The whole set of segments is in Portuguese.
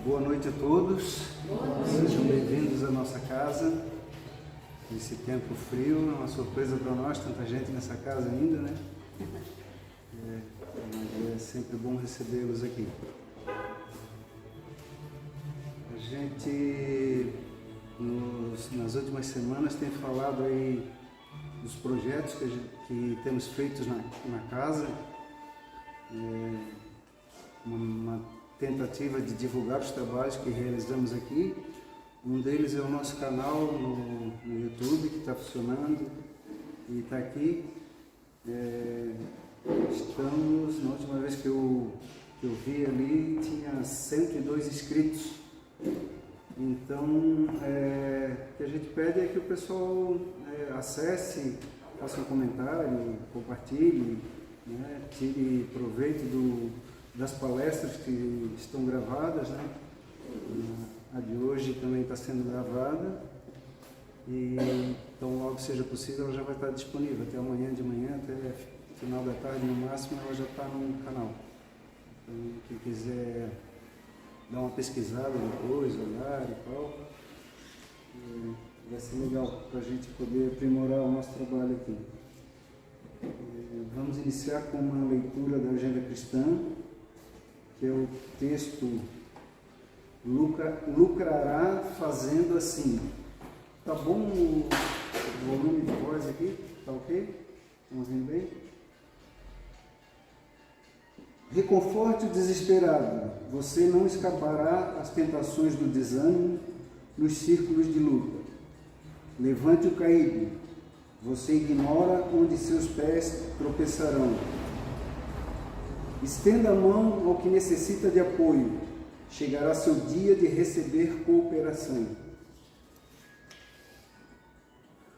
Boa noite a todos. Sejam bem-vindos à nossa casa. Nesse tempo frio, é uma surpresa para nós, tanta gente nessa casa ainda, né? É sempre bom recebê-los aqui. A gente, nas últimas semanas, tem falado aí dos projetos que temos feitos na casa. Uma tentativa de divulgar os trabalhos que realizamos aqui. Um deles é o nosso canal no YouTube, que está funcionando e está aqui. Estamos, na última vez que eu vi ali, tinha 102 inscritos. Então, o que a gente pede é que o pessoal acesse, faça um comentário, compartilhe, né, tire proveito das palestras que estão gravadas, né? A de hoje também está sendo gravada e então logo seja possível ela já vai estar disponível até amanhã de manhã, até final da tarde no máximo ela já está no canal. Então quem quiser dar uma pesquisada depois, olhar e tal, vai ser legal para a gente poder aprimorar o nosso trabalho aqui. Vamos iniciar com uma leitura da Agenda Cristã, que é o texto lucrará fazendo assim. Tá bom o volume de voz aqui? Tá ok? Estamos indo bem? Reconforte o desesperado. Você não escapará às tentações do desânimo nos círculos de luta. Levante o caído. Você ignora onde seus pés tropeçarão. Estenda a mão ao que necessita de apoio. Chegará seu dia de receber cooperação.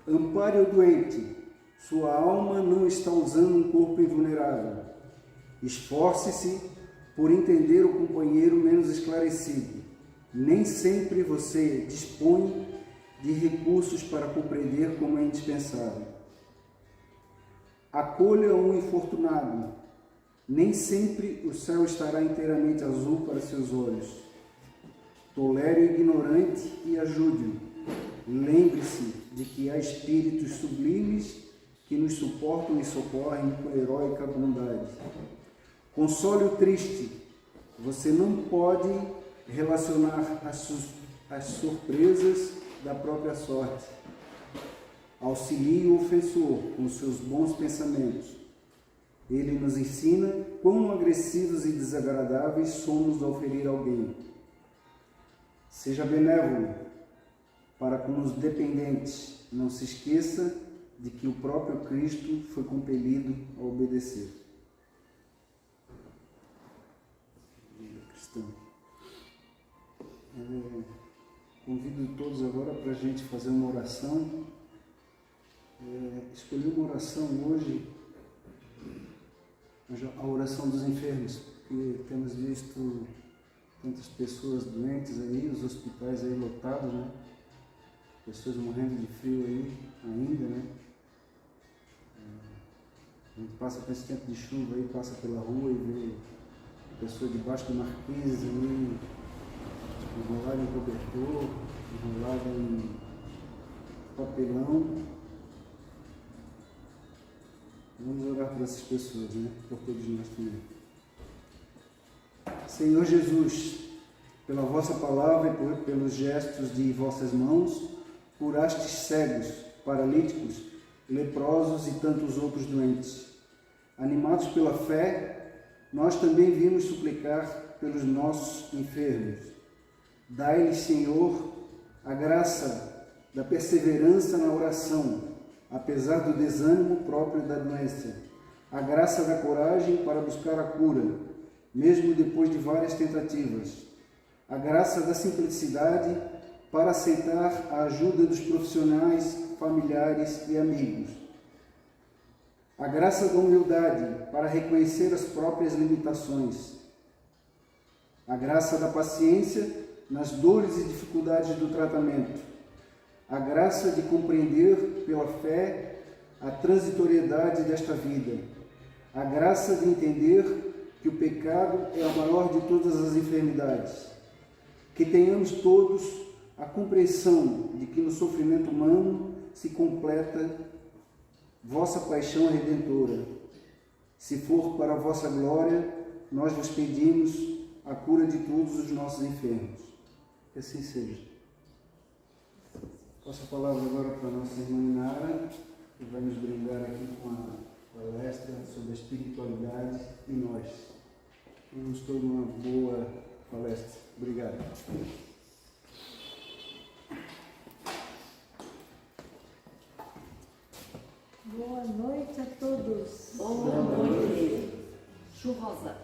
Ampare o doente. Sua alma não está usando um corpo invulnerável. Esforce-se por entender o companheiro menos esclarecido. Nem sempre você dispõe de recursos para compreender como é indispensável. Acolha um infortunado. Nem sempre o céu estará inteiramente azul para seus olhos. Tolere o ignorante e ajude-o. Lembre-se de que há espíritos sublimes que nos suportam e socorrem com heróica bondade. Console o triste. Você não pode relacionar as surpresas da própria sorte. Auxilie o ofensor com seus bons pensamentos. Ele nos ensina quão agressivos e desagradáveis somos ao ferir alguém. Seja benévolo para com os dependentes. Não se esqueça de que o próprio Cristo foi compelido a obedecer. Vida cristã. Convido todos agora para a gente fazer uma oração. Escolhi uma oração hoje, a oração dos enfermos, porque temos visto tantas pessoas doentes aí, os hospitais aí lotados, né? Pessoas morrendo de frio aí ainda, né? A gente passa por esse tempo de chuva aí, passa pela rua e vê pessoas debaixo do marquise aí, enrolada em cobertor, enrolada em papelão. Vamos orar por essas pessoas, né? Por todos nós também. Senhor Jesus, pela vossa palavra e pelos gestos de vossas mãos, curastes cegos, paralíticos, leprosos e tantos outros doentes. Animados pela fé, nós também vimos suplicar pelos nossos enfermos. Dai-lhes, Senhor, a graça da perseverança na oração, apesar do desânimo próprio da doença, a graça da coragem para buscar a cura, mesmo depois de várias tentativas, a graça da simplicidade para aceitar a ajuda dos profissionais, familiares e amigos, a graça da humildade para reconhecer as próprias limitações, a graça da paciência nas dores e dificuldades do tratamento, a graça de compreender pela fé a transitoriedade desta vida, a graça de entender que o pecado é a maior de todas as enfermidades, que tenhamos todos a compreensão de que no sofrimento humano se completa vossa paixão redentora. Se for para a vossa glória, nós vos pedimos a cura de todos os nossos enfermos. Que assim seja. Passo a palavra agora para a nossa irmã Inara, que vai nos brindar aqui com a palestra sobre a espiritualidade e nós. Vamos toda uma boa palestra. Obrigado. Boa noite a todos. Boa noite. Chuvosa.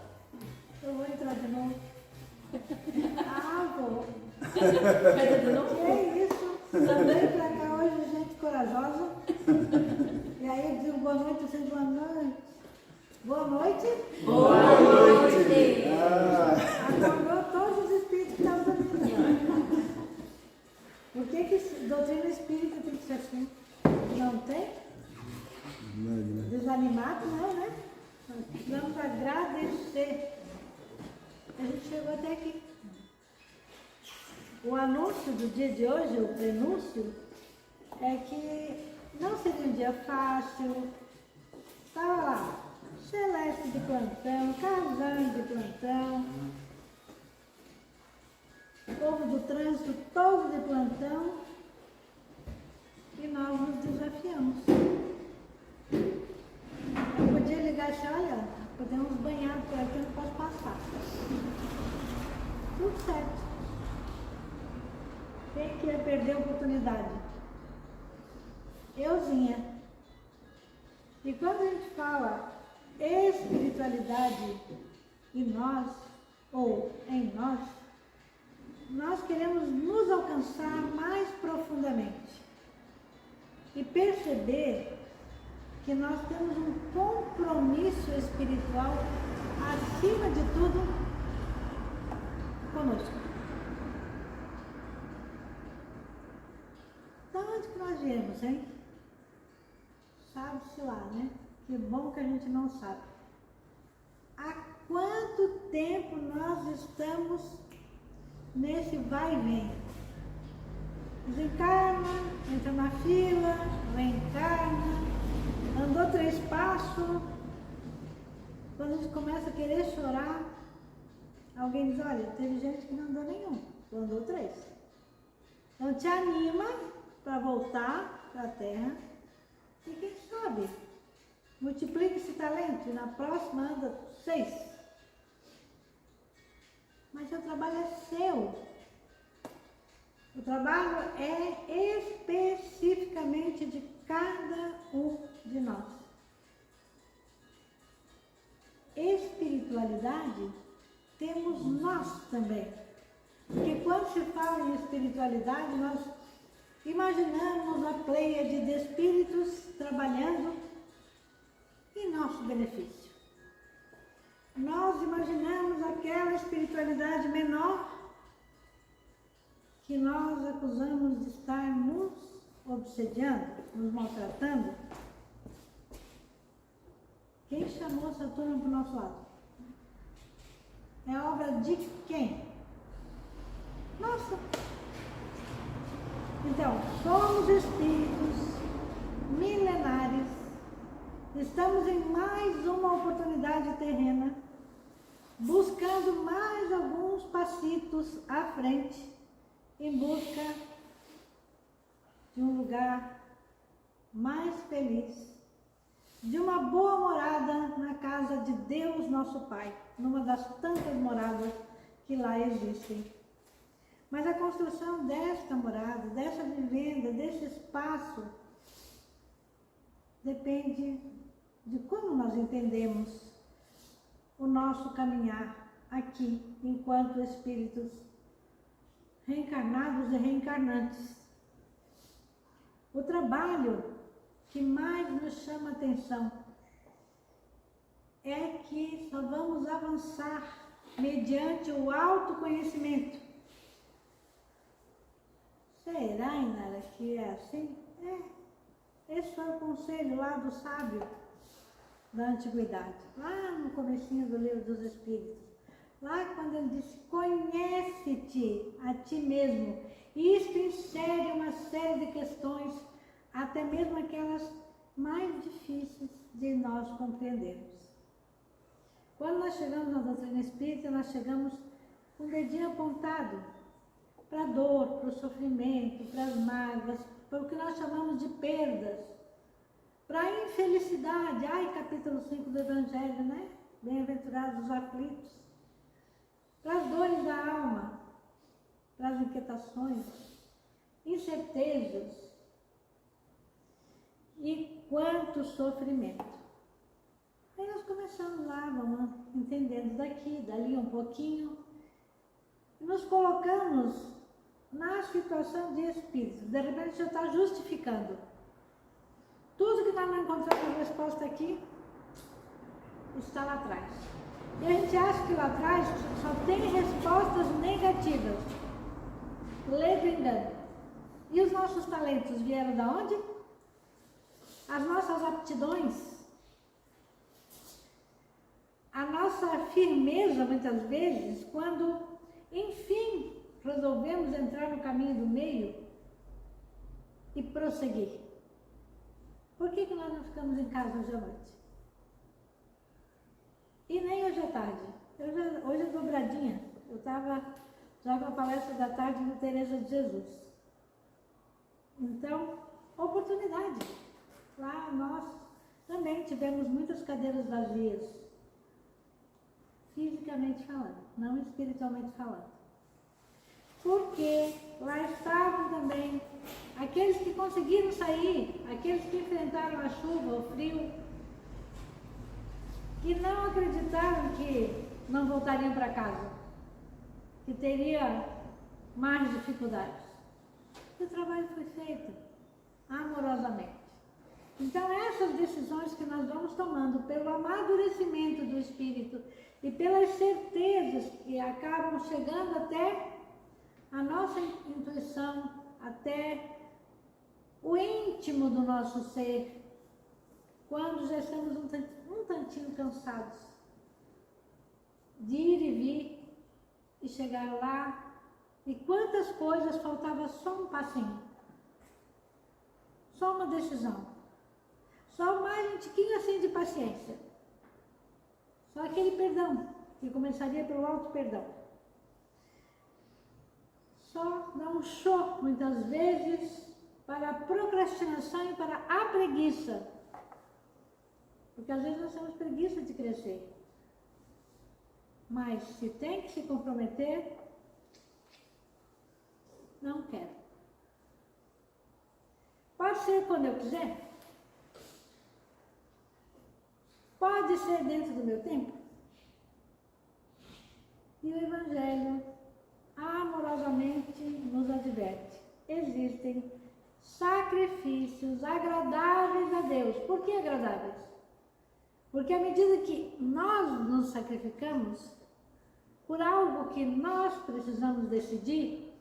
Eu vou entrar de novo. Ah, vou. Vai de novo? Que é isso? Andei pra cá hoje, gente corajosa. E aí eu digo boa noite, vocês boa noite. Boa noite. Boa noite. Acordou todos os espíritos que estavam dormindo. Por que doutrina espírita tem que ser assim? Não tem? Desanimado não, né? Vamos agradecer. A gente chegou até aqui. O anúncio do dia de hoje, o prenúncio, é que não seria um dia fácil. Estava lá, Celeste de plantão, Casão de plantão, povo do trânsito todo de plantão, e nós nos desafiamos. Eu podia ligar e dizer, olha, podemos banhar por aqui, eu não posso passar. Tudo certo. Quem que ia perder a oportunidade? Euzinha. E quando a gente fala espiritualidade e nós, ou em nós, nós queremos nos alcançar mais profundamente e perceber que nós temos um compromisso espiritual acima de tudo conosco. Da onde que nós viemos, hein? Sabe-se lá, né? Que bom que a gente não sabe. Há quanto tempo nós estamos nesse vai e vem? Desencarna, entra na fila, reencarna, andou 3 passos. Quando a gente começa a querer chorar, alguém diz, olha, teve gente que não andou nenhum, tu andou 3. Então te anima para voltar para a Terra e quem sabe multiplica esse talento e na próxima anda 6. Mas o trabalho é seu. O trabalho é especificamente de cada um de nós. Espiritualidade temos nós também. Porque quando se fala em espiritualidade, nós imaginamos a pleiade de espíritos trabalhando em nosso benefício. Nós imaginamos aquela espiritualidade menor que nós acusamos de estar nos obsediando, nos maltratando. Quem chamou essa turma para o nosso lado? É obra de quem? Nossa! Então, somos espíritos milenares, estamos em mais uma oportunidade terrena, buscando mais alguns passitos à frente, em busca de um lugar mais feliz, de uma boa morada na casa de Deus nosso Pai, numa das tantas moradas que lá existem. Mas a construção desta morada, dessa vivenda, desse espaço, depende de como nós entendemos o nosso caminhar aqui, enquanto espíritos reencarnados e reencarnantes. O trabalho que mais nos chama a atenção é que só vamos avançar mediante o autoconhecimento. Será, Inara, que é assim? Esse foi o conselho lá do sábio da antiguidade, lá no comecinho do Livro dos Espíritos. Lá quando ele disse, conhece-te a ti mesmo. Isto insere uma série de questões, até mesmo aquelas mais difíceis de nós compreendermos. Quando nós chegamos na doutrina espírita, nós chegamos com o dedinho apontado para a dor, para o sofrimento, para as mágoas, para o que nós chamamos de perdas, para a infelicidade. Ai, capítulo 5 do Evangelho, né? Bem-aventurados os aflitos. Para as dores da alma, para as inquietações, incertezas e quanto sofrimento. Aí nós começamos lá, vamos entendendo daqui, dali um pouquinho, e nos colocamos na situação de espírito. De repente já está justificando. Tudo que nós não encontramos a resposta aqui, está lá atrás. E a gente acha que lá atrás só tem respostas negativas. Leve engano. E os nossos talentos vieram da onde? As nossas aptidões, a nossa firmeza, muitas vezes, quando, enfim, resolvemos entrar no caminho do meio e prosseguir. Por que nós não ficamos em casa hoje à noite? E nem hoje à tarde. Hoje é dobradinha. Eu estava já com a palestra da tarde no Teresa de Jesus. Então, oportunidade. Lá nós também tivemos muitas cadeiras vazias, fisicamente falando, não espiritualmente falando. Porque lá estavam também aqueles que conseguiram sair, aqueles que enfrentaram a chuva, o frio, que não acreditaram que não voltariam para casa, que teria mais dificuldades. E o trabalho foi feito amorosamente. Então, essas decisões que nós vamos tomando pelo amadurecimento do espírito e pelas certezas que acabam chegando até a nossa intuição, até o íntimo do nosso ser, quando já estamos um tantinho cansados de ir e vir e chegar lá, e quantas coisas faltava só um passinho, só uma decisão. Só mais um tiquinho assim de paciência. Só aquele perdão, que começaria pelo alto perdão. Só dar um show, muitas vezes, para a procrastinação e para a preguiça. Porque às vezes nós temos preguiça de crescer. Mas se tem que se comprometer, não quero. Pode ser quando eu quiser? Pode ser dentro do meu tempo? E o Evangelho amorosamente nos adverte. Existem sacrifícios agradáveis a Deus. Por que agradáveis? Porque à medida que nós nos sacrificamos por algo que nós precisamos decidir,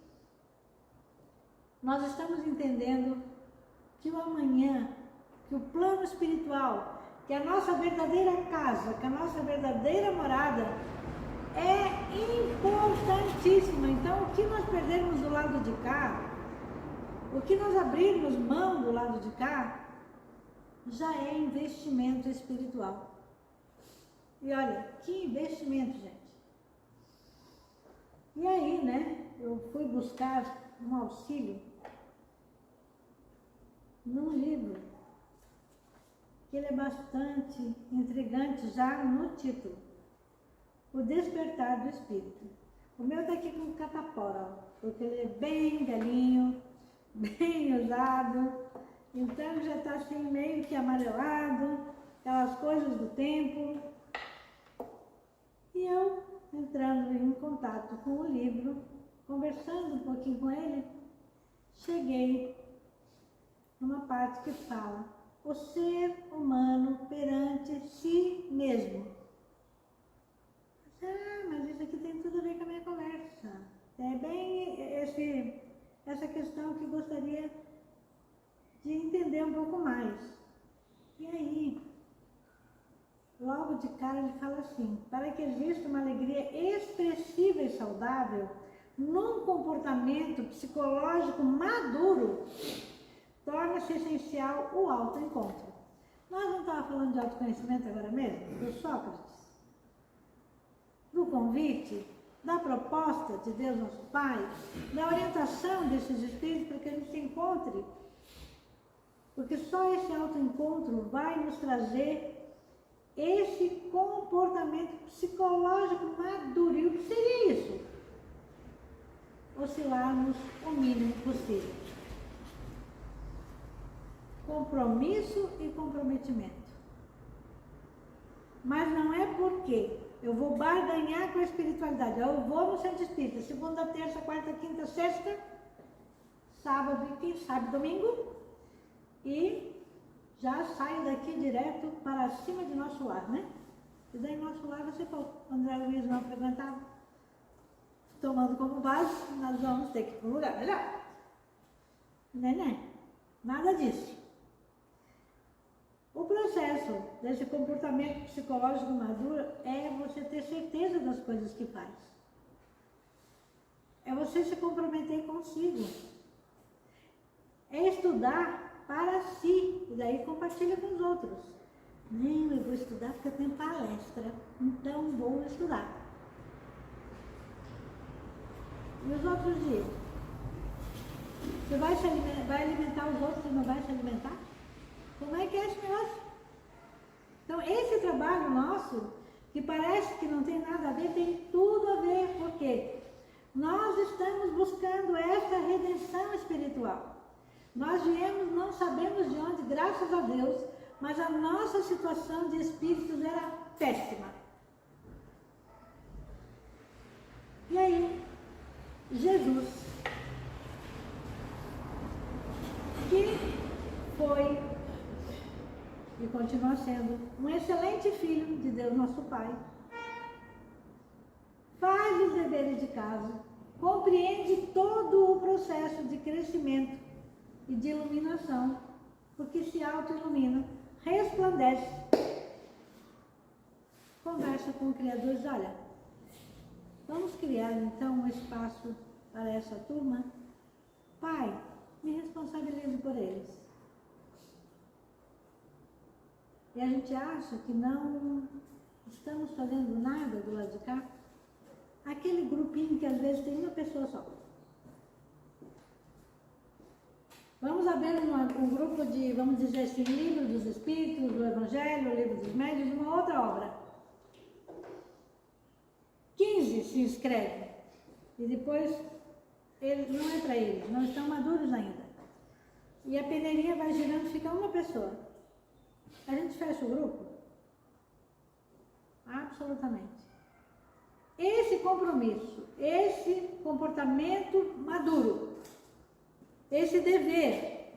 nós estamos entendendo que o amanhã, que o plano espiritual, que a nossa verdadeira casa, que a nossa verdadeira morada é importantíssima. Então, o que nós perdermos do lado de cá, o que nós abrirmos mão do lado de cá, já é investimento espiritual. E olha, que investimento, gente. E aí, né, eu fui buscar um auxílio num livro, que ele é bastante intrigante já no título, O Despertar do Espírito. O meu está aqui com catapora, porque ele é bem velhinho, bem usado, então já está assim meio que amarelado, aquelas coisas do tempo. E eu, entrando em contato com o livro, conversando um pouquinho com ele, cheguei numa parte que fala o ser humano perante si mesmo. Mas isso aqui tem tudo a ver com a minha conversa. É bem essa questão que eu gostaria de entender um pouco mais. E aí, logo logo de cara ele fala assim: para que exista uma alegria expressiva e saudável num comportamento psicológico maduro, torna-se essencial o autoencontro. Nós não estávamos falando de autoconhecimento agora mesmo? Do Sócrates? Do convite? Da proposta de Deus nosso Pai? Da orientação desses espíritos para que a gente se encontre? Porque só esse autoencontro vai nos trazer esse comportamento psicológico maduro. E o que seria isso? Oscilarmos o mínimo possível. Compromisso e comprometimento. Mas não é porque eu vou barganhar com a espiritualidade. Eu vou no centro espírita, segunda, terça, quarta, quinta, sexta, sábado e quem sabe domingo, e já saio daqui direto para cima de nosso lar, né? E daí nosso lar você falou, André Luiz não frequentava. Tomando como base, nós vamos ter que ir para um lugar melhor. Né? Nada disso. O processo desse comportamento psicológico maduro é você ter certeza das coisas que faz. É você se comprometer consigo. É estudar para si, e daí compartilha com os outros. Nem eu vou estudar porque eu tenho palestra, então vou estudar. E os outros dias? Você vai alimentar os outros e não vai se alimentar? Como é que é esse negócio? Então, esse trabalho nosso, que parece que não tem nada a ver, tem tudo a ver, porque nós estamos buscando essa redenção espiritual. Nós viemos, não sabemos de onde, graças a Deus, mas a nossa situação de espíritos era péssima. E aí, Jesus, que foi e continua sendo um excelente filho de Deus nosso Pai, faz os deveres de casa, compreende todo o processo de crescimento e de iluminação, porque se auto-ilumina, resplandece, conversa com o Criador e diz: olha, vamos criar então um espaço para essa turma. Pai, me responsabilize por eles. E a gente acha que não estamos fazendo nada do lado de cá. Aquele grupinho que às vezes tem uma pessoa só. Vamos abrir um grupo de, vamos dizer assim, livro dos Espíritos, do Evangelho, o livro dos Médiuns, uma outra obra. 15 se inscrevem. E depois, não é para eles, não estão maduros ainda. E a peneirinha vai girando, fica uma pessoa. A gente fecha o grupo? Absolutamente. Esse compromisso, esse comportamento maduro, esse dever,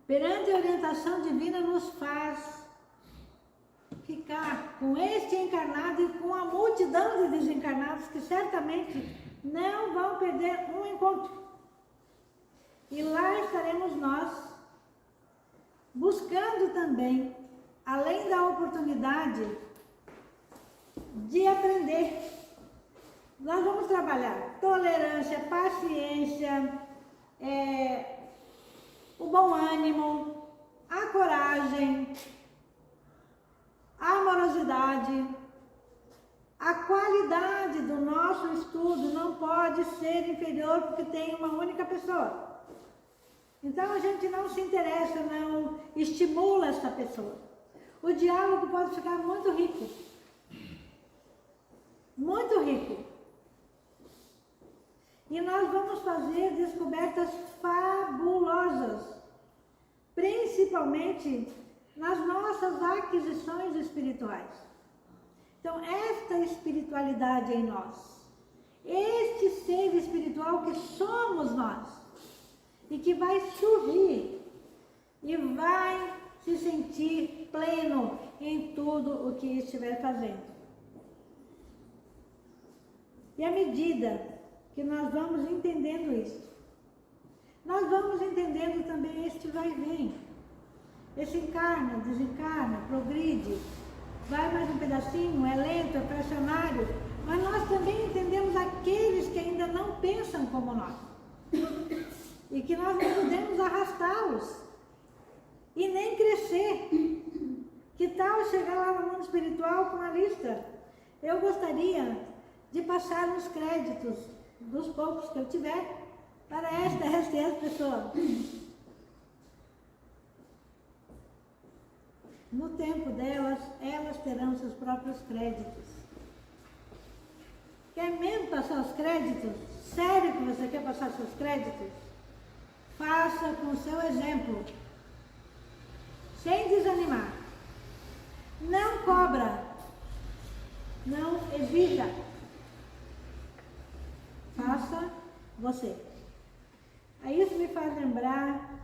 perante a orientação divina, nos faz ficar com este encarnado e com a multidão de desencarnados que certamente não vão perder um encontro. E lá estaremos nós, buscando também, além da oportunidade de aprender. Nós vamos trabalhar tolerância, paciência, o bom ânimo, a coragem, a amorosidade. A qualidade do nosso estudo não pode ser inferior porque tem uma única pessoa. Então a gente não se interessa, não estimula essa pessoa. O diálogo pode ficar muito rico. Muito rico. E nós vamos fazer descobertas fabulosas, principalmente nas nossas aquisições espirituais. Então, esta espiritualidade em nós, este ser espiritual que somos nós, e que vai sorrir e vai se sentir pleno em tudo o que estiver fazendo. E à medida que nós vamos entendendo isso, nós vamos entendendo também este vai e vem, esse encarna, desencarna, progride, vai mais um pedacinho, é lento, é fracionário, mas nós também entendemos aqueles que ainda não pensam como nós. E que nós não podemos arrastá-los e nem crescer. Que tal chegar lá no mundo espiritual com a lista? Eu gostaria de passar os créditos dos poucos que eu tiver para esta pessoa. No tempo delas, elas terão seus próprios créditos. Quer mesmo passar os créditos? Sério que você quer passar seus créditos? Faça com o seu exemplo, sem desanimar. Não cobra, não exija. Faça você. Aí isso me faz lembrar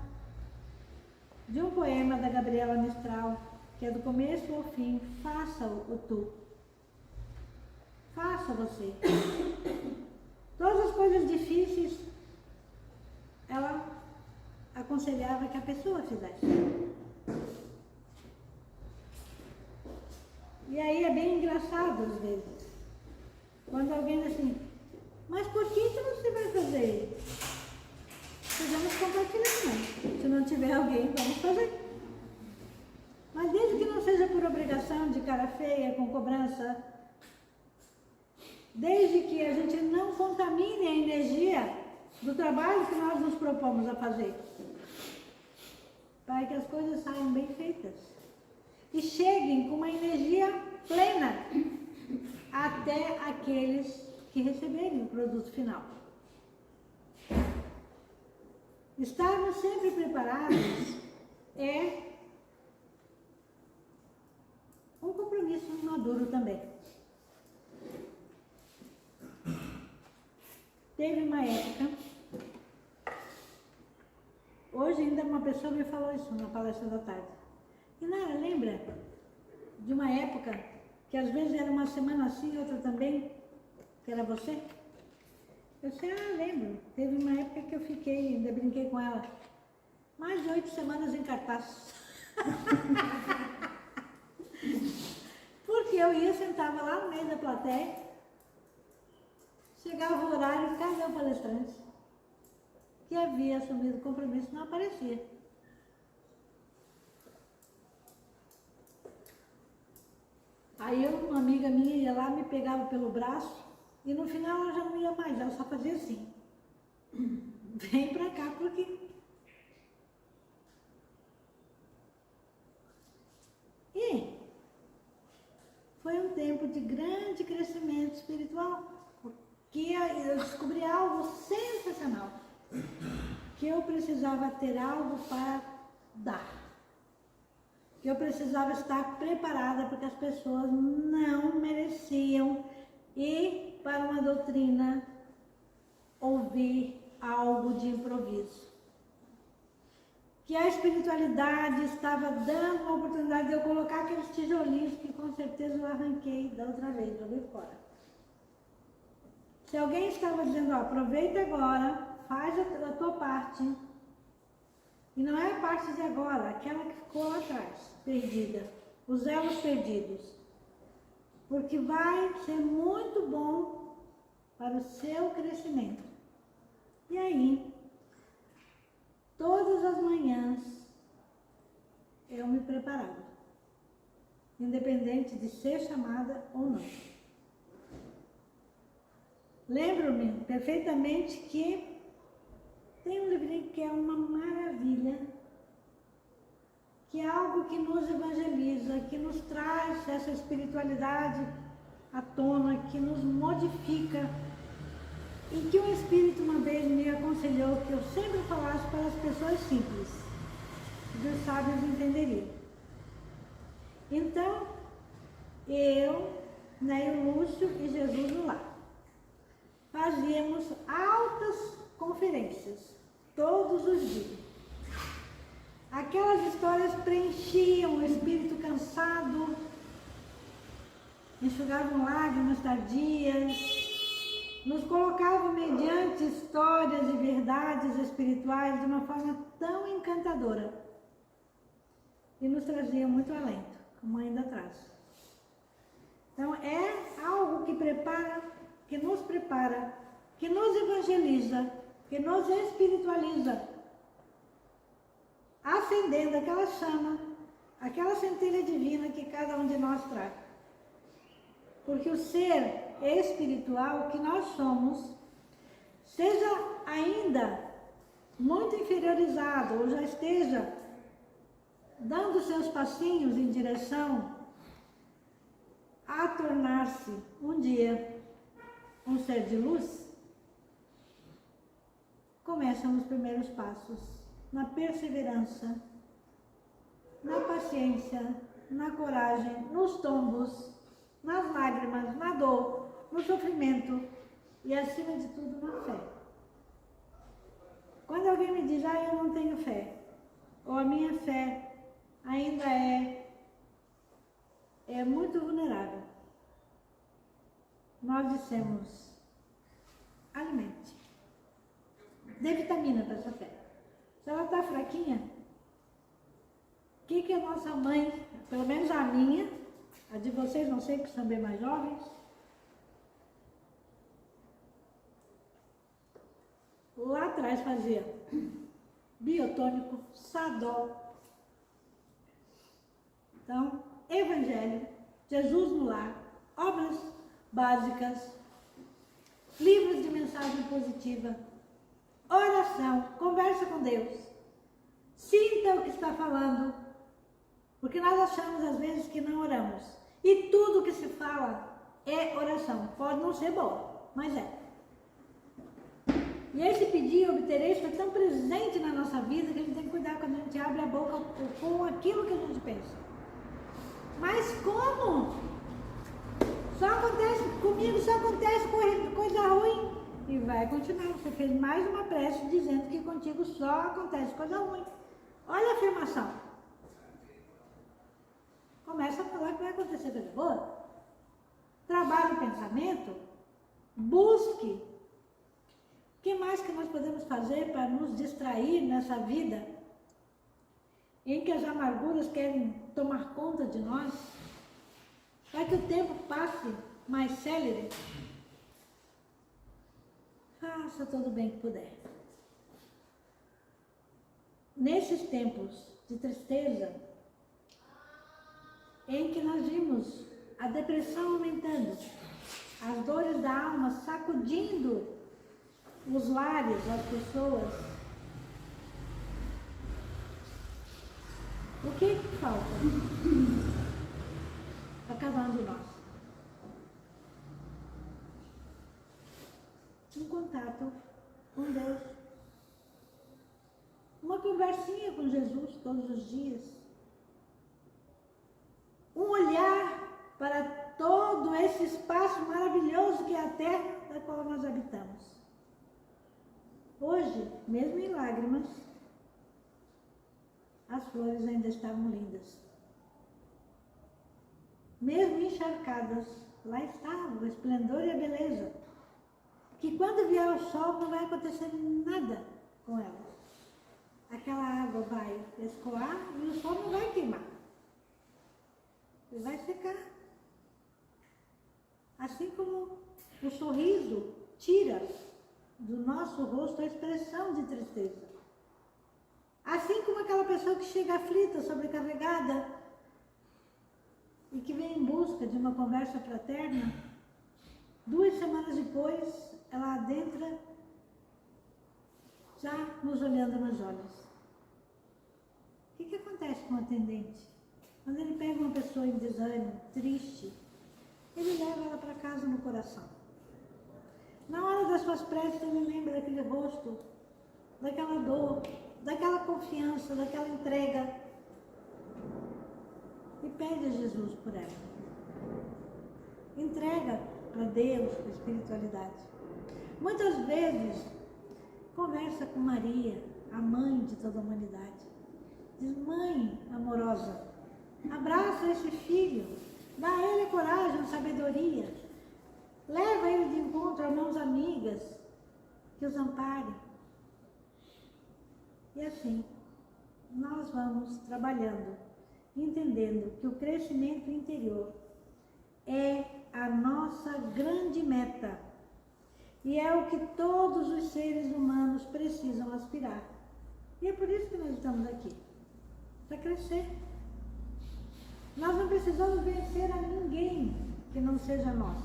de um poema da Gabriela Mistral, que é do começo ao fim. Faça o tu. Faça você. Todas as coisas difíceis, ela aconselhava que a pessoa fizesse. E aí é bem engraçado às vezes, quando alguém diz assim, mas por que você vai fazer? Precisamos compartilhar, né? Se não tiver alguém, vamos fazer. Mas desde que não seja por obrigação, de cara feia, com cobrança, desde que a gente não contamine a energia do trabalho que nós nos propomos a fazer, para que as coisas saiam bem feitas e cheguem com uma energia plena até aqueles que receberem o produto final. Estarmos sempre preparados é um compromisso maduro também. Teve uma época, hoje ainda uma pessoa me falou isso na palestra da tarde. Inara, lembra de uma época que às vezes era uma semana assim, outra também, que era você? Eu disse, lembro. Teve uma época que eu fiquei, ainda brinquei com ela, mais de 8 semanas em cartaz. Porque eu ia, sentava lá no meio da plateia, chegava o horário, cadê o palestrante que havia assumido o compromisso? Não aparecia. Aí uma amiga minha ia lá, me pegava pelo braço e no final ela já não ia mais, ela só fazia assim. Vem pra cá porque... E foi um tempo de grande crescimento espiritual, porque eu descobri algo sensacional, que eu precisava ter algo para dar. Que eu precisava estar preparada porque as pessoas não mereciam ir para uma doutrina ouvir algo de improviso. Que a espiritualidade estava dando uma oportunidade de eu colocar aqueles tijolinhos que com certeza eu arranquei da outra vez, joguei fora. Se alguém estava dizendo, aproveita agora, faz a tua parte. E não é a parte de agora, aquela que ficou lá atrás, perdida, os elos perdidos. Porque vai ser muito bom para o seu crescimento. E aí, todas as manhãs, eu me preparava, independente de ser chamada ou não. Lembro-me perfeitamente que tem um livrinho que é uma maravilha, que é algo que nos evangeliza, que nos traz essa espiritualidade à tona, que nos modifica, e que um espírito uma vez me aconselhou que eu sempre falasse para as pessoas simples, que os sábios entenderiam. Então, eu, Neio Lúcio e Jesus no lar, fazíamos altas conferências, todos os dias. Aquelas histórias preenchiam o espírito cansado, enxugavam lágrimas tardias, nos colocavam mediante histórias e verdades espirituais de uma forma tão encantadora e nos trazia muito alento, como ainda traz. Então é algo que prepara, que nos prepara, que nos evangeliza, que nos espiritualiza, acendendo aquela chama, aquela centelha divina que cada um de nós traz. Porque o ser espiritual que nós somos, seja ainda muito inferiorizado ou já esteja dando seus passinhos em direção a tornar-se um dia um ser de luz, começam os primeiros passos na perseverança, na paciência, na coragem, nos tombos, nas lágrimas, na dor, no sofrimento e, acima de tudo, na fé. Quando alguém me diz, eu não tenho fé, ou a minha fé ainda é muito vulnerável, nós dissemos, alimente, dê vitamina para essa fé. Se ela está fraquinha, o que a nossa mãe, pelo menos a minha, a de vocês não sei que são bem mais jovens, lá atrás fazia biotônico, sadó. Então, evangelho, Jesus no lar, obras básicas, livros de mensagem positiva, oração, conversa com Deus. Sinta o que está falando, porque nós achamos às vezes que não oramos. E tudo que se fala é oração. Pode não ser boa, mas é. E esse pedir e obter está tão presente na nossa vida que a gente tem que cuidar quando a gente abre a boca com aquilo que a gente pensa. Mas como? Só acontece comigo, só acontece coisa ruim. E vai continuar. Você fez mais uma prece dizendo que contigo só acontece coisa ruim. Olha a afirmação. Começa a falar que vai acontecer coisa boa. Trabalhe o pensamento. Busque. O que mais que nós podemos fazer para nos distrair nessa vida em que as amarguras querem tomar conta de nós? Para que o tempo passe mais célere, faça todo o bem que puder. Nesses tempos de tristeza, em que nós vimos a depressão aumentando, as dores da alma sacudindo os lares, as pessoas, o que falta a cada um de nós? Um contato com Deus, uma conversinha com Jesus todos os dias, um olhar para todo esse espaço maravilhoso que é a terra da qual nós habitamos. Hoje, mesmo em lágrimas, as flores ainda estavam lindas. Mesmo encharcadas, lá estava o esplendor e a beleza. Que quando vier o sol não vai acontecer nada com elas. Aquela água vai escoar e o sol não vai queimar. Ele vai secar. Assim como o sorriso tira do nosso rosto a expressão de tristeza. Assim como aquela pessoa que chega aflita, sobrecarregada, e que vem em busca de uma conversa fraterna, 2 semanas depois, ela adentra já nos olhando nos olhos. O que acontece com o atendente? Quando ele pega uma pessoa em desânimo, triste, ele leva ela para casa no coração. Na hora das suas preces, ele lembra daquele rosto, daquela dor, daquela confiança, daquela entrega. E pede a Jesus por ela. Entrega para Deus, para a espiritualidade. Muitas vezes, conversa com Maria, a mãe de toda a humanidade. Diz, mãe amorosa, abraça esse filho, dá a ele coragem, sabedoria. Leva ele de encontro a mãos amigas que os amparem. E assim, nós vamos trabalhando, entendendo que o crescimento interior é a nossa grande meta. E é o que todos os seres humanos precisam aspirar. E é por isso que nós estamos aqui, para crescer. Nós não precisamos vencer a ninguém que não seja nós.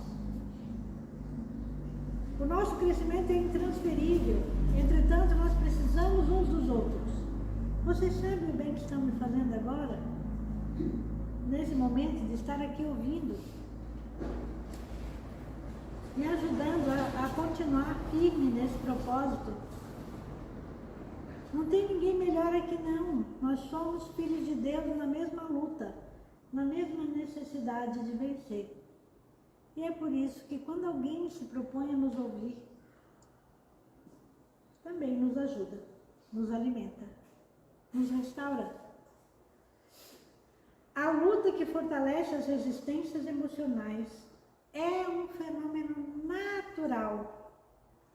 O nosso crescimento é intransferível, entretanto nós precisamos uns dos outros. Vocês sabem o bem que estão me fazendo agora? Nesse momento de estar aqui ouvindo, me ajudando a continuar firme nesse propósito. Não tem ninguém melhor aqui não. Nós somos filhos de Deus na mesma luta, na mesma necessidade de vencer. E é por isso que quando alguém se propõe a nos ouvir, também nos ajuda, nos alimenta, nos restaura. A luta que fortalece as resistências emocionais é um fenômeno natural,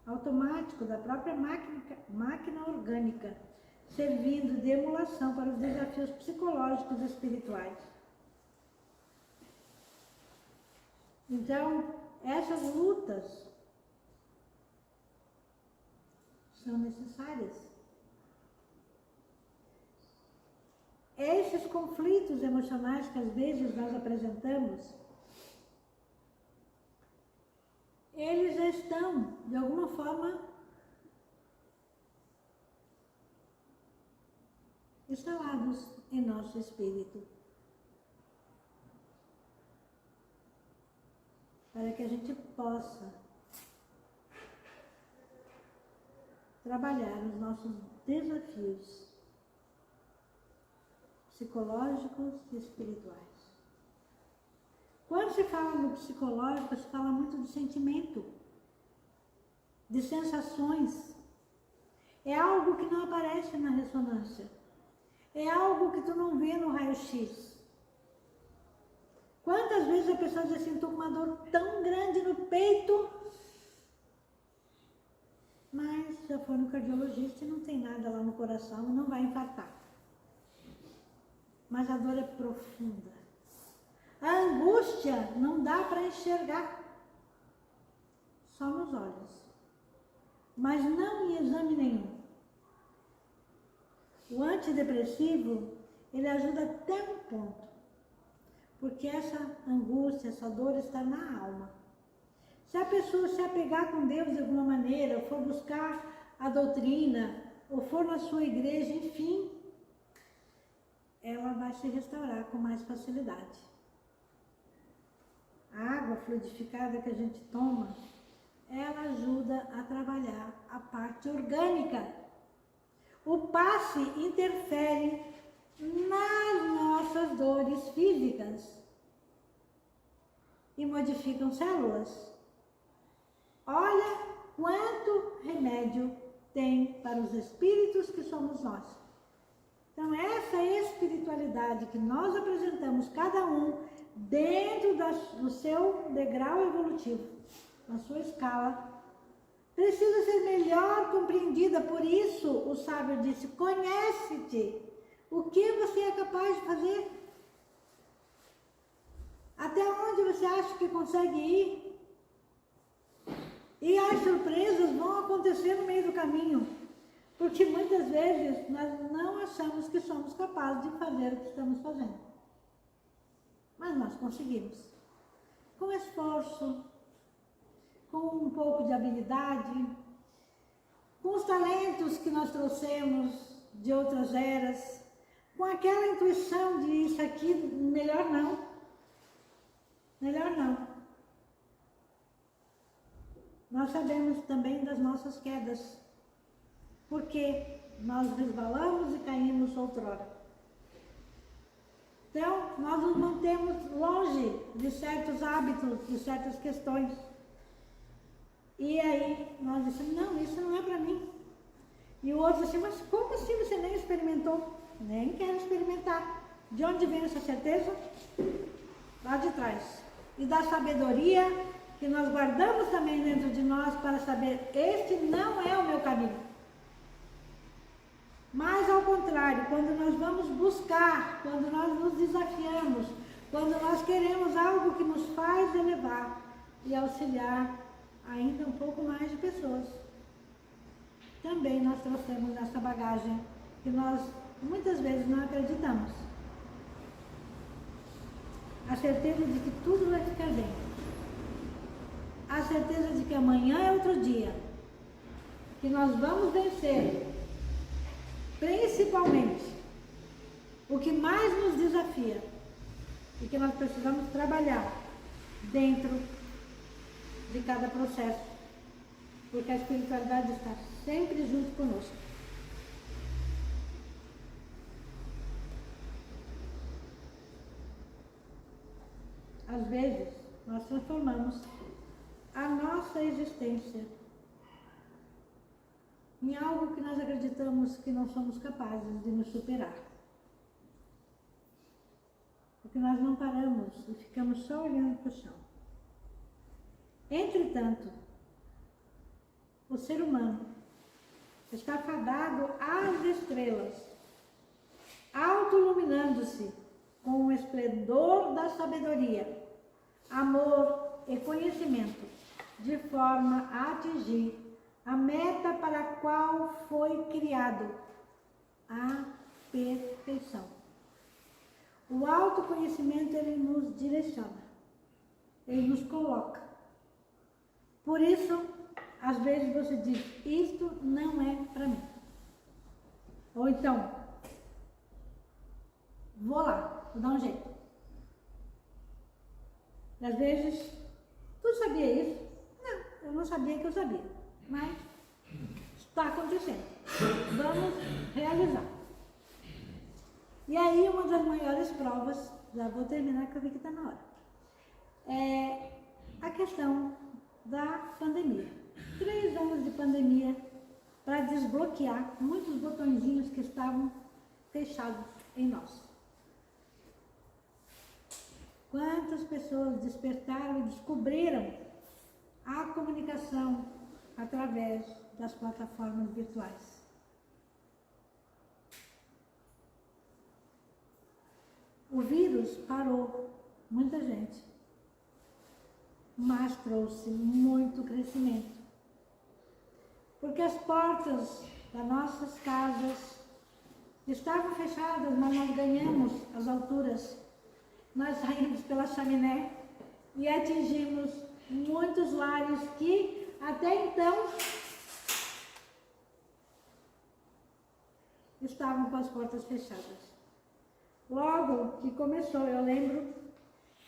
automático da própria máquina orgânica, servindo de emulação para os desafios psicológicos e espirituais. Então, essas lutas são necessárias. Esses conflitos emocionais que às vezes nós apresentamos, eles já estão, de alguma forma, instalados em nosso espírito. Para que a gente possa trabalhar os nossos desafios psicológicos e espirituais. Quando se fala no psicológico, se fala muito de sentimento, de sensações. É algo que não aparece na ressonância. É algo que tu não vê no raio-x. Quantas vezes a pessoa diz assim, estou com uma dor tão grande no peito, mas já foi no cardiologista e não tem nada lá no coração e não vai infartar. Mas a dor é profunda. A angústia não dá para enxergar, só nos olhos, mas não em exame nenhum. O antidepressivo, ele ajuda até um ponto, porque essa angústia, essa dor está na alma. Se a pessoa se apegar com Deus de alguma maneira, ou for buscar a doutrina, ou for na sua igreja, enfim, ela vai se restaurar com mais facilidade. A água fluidificada que a gente toma, ela ajuda a trabalhar a parte orgânica. O passe interfere nas nossas dores físicas e modificam células. Olha quanto remédio tem para os espíritos que somos nós. Então, essa espiritualidade que nós apresentamos, cada um, dentro do seu degrau evolutivo, na sua escala, precisa ser melhor compreendida. Por isso, o sábio disse, conhece-te. O que você é capaz de fazer? Até onde você acha que consegue ir? E as surpresas vão acontecer no meio do caminho. Porque muitas vezes nós não achamos que somos capazes de fazer o que estamos fazendo. Mas nós conseguimos. Com esforço, com um pouco de habilidade, com os talentos que nós trouxemos de outras eras, com aquela intuição de isso aqui, melhor não. Melhor não. Nós sabemos também das nossas quedas, porque nós resvalamos e caímos outrora. Então, nós nos mantemos longe de certos hábitos, de certas questões. E aí, nós dissemos, não, isso não é para mim. E o outro assim, mas como assim você nem experimentou? Nem quero experimentar. De onde vem essa certeza? Lá de trás. E da sabedoria que nós guardamos também dentro de nós para saber, este não é o meu caminho. Mas ao contrário, quando nós vamos buscar, quando nós nos desafiamos, Quando nós queremos algo que nos faz elevar e auxiliar ainda um pouco mais de pessoas, também nós trouxemos essa bagagem que nós muitas vezes não acreditamos. A certeza de que tudo vai ficar bem. A certeza de que amanhã é outro dia. Que nós vamos vencer. Principalmente o que mais nos desafia e que nós precisamos trabalhar dentro de cada processo, porque a espiritualidade está sempre junto conosco. Às vezes, nós transformamos a nossa existência em algo que nós acreditamos que não somos capazes de nos superar. Porque nós não paramos e ficamos só olhando para o chão. Entretanto, o ser humano está fadado às estrelas, autoiluminando-se com o esplendor da sabedoria, amor e conhecimento, de forma a atingir a meta para a qual foi criado, a perfeição. O autoconhecimento, ele nos direciona, ele nos coloca. Por isso, às vezes você diz, isto não é para mim. Ou então, vou lá, vou dar um jeito. E às vezes, tu sabia isso? Não, eu não sabia que eu sabia, mas está acontecendo. Vamos realizar. E aí, uma das maiores provas, já vou terminar que eu vi que está na hora, é a questão da pandemia. 3 anos de pandemia para desbloquear muitos botõezinhos que estavam fechados em nós. Quantas pessoas despertaram e descobriram a comunicação através das plataformas virtuais? O vírus parou muita gente, mas trouxe muito crescimento. Porque as portas das nossas casas estavam fechadas, mas nós ganhamos as alturas. Nós saímos pela chaminé e atingimos muitos lares que até então estavam com as portas fechadas. Logo que começou, eu lembro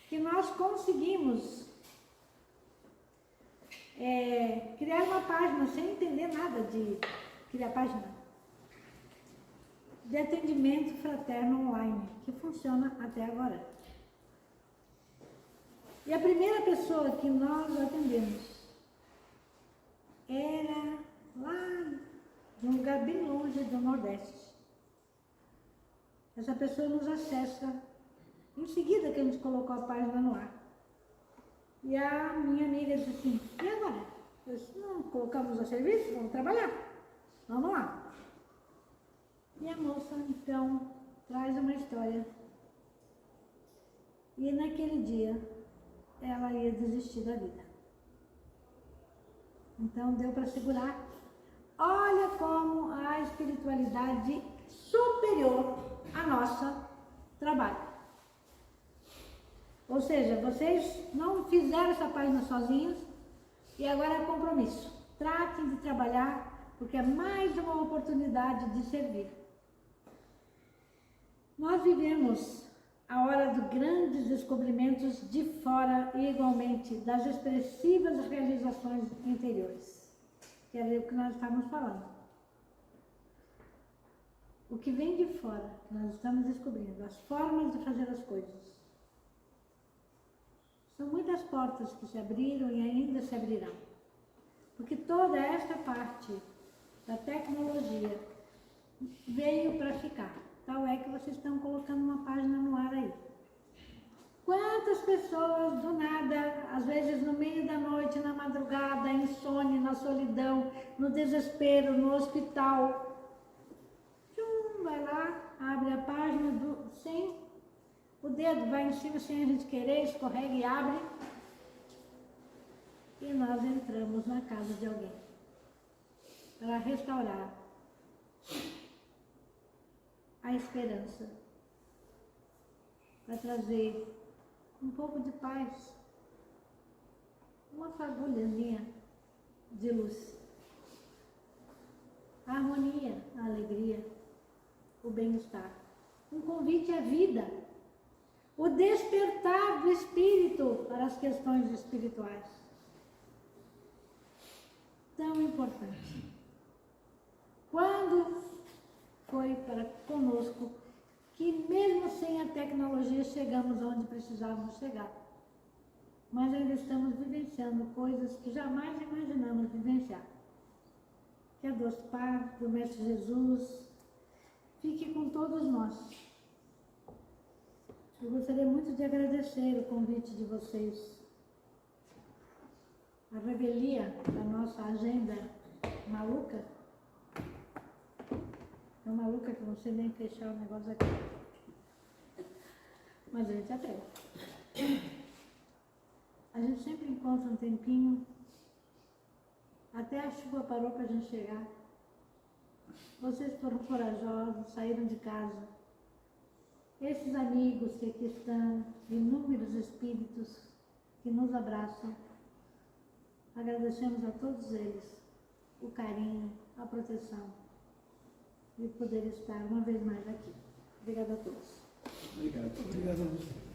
que nós conseguimos criar uma página sem entender nada de criar página de atendimento fraterno online, que funciona até agora. E a primeira pessoa que nós atendemos era lá de um lugar bem longe do Nordeste. Essa pessoa nos acessa em seguida que a gente colocou a página no ar. E a minha amiga disse assim, e agora? Eu disse, não, colocamos a serviço, vamos trabalhar. Vamos lá. E a moça, então, traz uma história. E naquele dia, ela ia desistir da vida. Então, deu para segurar. Olha como a espiritualidade superior à nossa trabalho. Ou seja, vocês não fizeram essa página sozinhos e agora é compromisso. Tratem de trabalhar, porque é mais uma oportunidade de servir. Nós vivemos a hora de grandes descobrimentos de fora e igualmente das expressivas realizações interiores, que é o que nós estávamos falando. O que vem de fora, nós estamos descobrindo as formas de fazer as coisas. São muitas portas que se abriram e ainda se abrirão. Porque toda esta parte da tecnologia veio para ficar. Tal é que vocês estão colocando uma página no ar aí. Quantas pessoas do nada, às vezes no meio da noite, na madrugada, insônia, na solidão, no desespero, no hospital, vai lá, abre a página sem O dedo vai em cima sem a gente querer, escorrega e abre. E nós entramos na casa de alguém para restaurar a esperança, para trazer um pouco de paz, uma fagulhazinha de luz, a harmonia, a alegria, o bem-estar, um convite à vida, o despertar do espírito para as questões espirituais. Tão importante. Quando foi para conosco que mesmo sem a tecnologia chegamos onde precisávamos chegar, mas ainda estamos vivenciando coisas que jamais imaginamos vivenciar. Que a doce paz do Mestre Jesus fique com todos nós. Eu gostaria muito de agradecer o convite de vocês, a revelia da nossa agenda maluca. É maluca que não sei nem fechar o negócio aqui. Mas a gente atreve. A gente sempre encontra um tempinho, até a chuva parou para a gente chegar. Vocês foram corajosos, saíram de casa. Esses amigos que aqui estão, inúmeros espíritos que nos abraçam, agradecemos a todos eles o carinho, a proteção e poder estar uma vez mais aqui. Obrigada a todos. Obrigado. Obrigado a você.